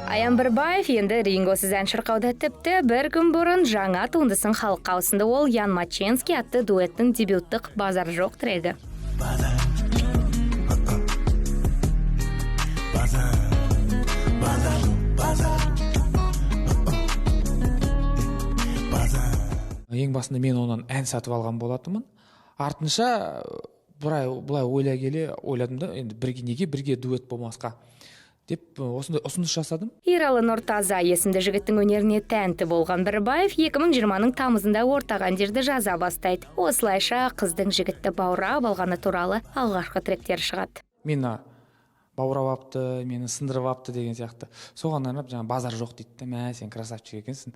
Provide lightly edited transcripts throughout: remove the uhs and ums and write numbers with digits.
Аян Бірбаев енді Рингосыз ән шырқауда тіпті бір күн бұрын жаңа туындысын халыққа ұсынды. Ол Ян Маченский атты дуэттің дебюттық «Базар жоқ» трегі. Ең басында мен онан ән сатып алған болатынмын. Артынша бұлай ойладым да, енді неге бірге дуэт болмасқа деп осындай ұсыныс жасадым. Ералы Нұртаза есімді жігіттің өнеріне тәнті болған Бірбаев 2020-ның тамызында ортақ әндерді жаза бастайды. Осылайша қыздың жігітті баурап алғаны туралы алғашқы тректер шығады. Мені баурап апты, мені сындырып апты деген сияқты. Соған арнап жаңа базар жоқ дейді. Мә, сен красавчик екенсің,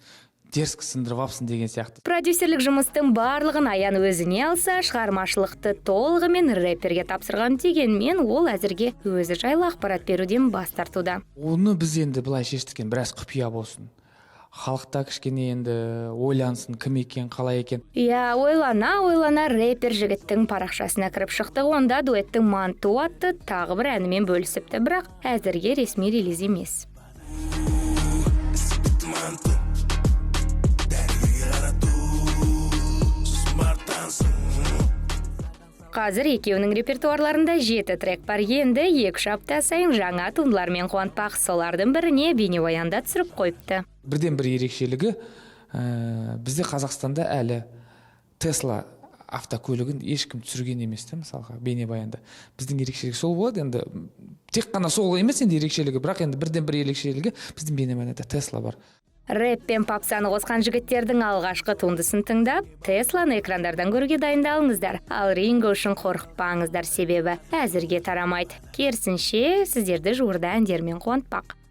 дерзкі сындырып апсың деген сияқты. Продюсерлік жұмыстың барлығын Аян өзіне алса, шығармашылықты толығымен рэперге тапсырған дегенмен ол әзірге өзі жайлы ақпарат беруден бас тартуда. Оны біз енді былай шештік, біраз құпия болсын. Халықта кішкене енді ойлансын, кім екен, қалай екен. Ойлана рэпер жігіттің парақшасына кіріп шықты. Онда дуэттің «Манту» атты тағы бір әнімен бөлісіпті, бірақ әзірге ресми релиз емес. Қазір екеуінің репертуарларында 7 трек бар. Енді 2 апта сайын жаңа туындылармен қуантпақ. Солардың біріне бейнебаянда түсіріп қойыпты. Бірден бір ерекшелігі, бізде Қазақстанда әлі Тесла автокөлігін ешкім түсірген емес, мысалға бейнебаянда. Біздің ерекшелігі сол болады. Енді тек қана сол емес енді ерекшелігі, бірақ енді бірден бір ерекшелігі біздің бейнебаянда Тесла бар. Рэп пен попсаны қосқан жігіттердің алғашқы туындысын тыңдап, Тесланы экрандардан көруге дайындалыңыздар. Ал Ринго үшін қорықпаңыздар, себебі әзірге тарамайды. Керісінше, сіздерді жуырда әндермен қуантпақ.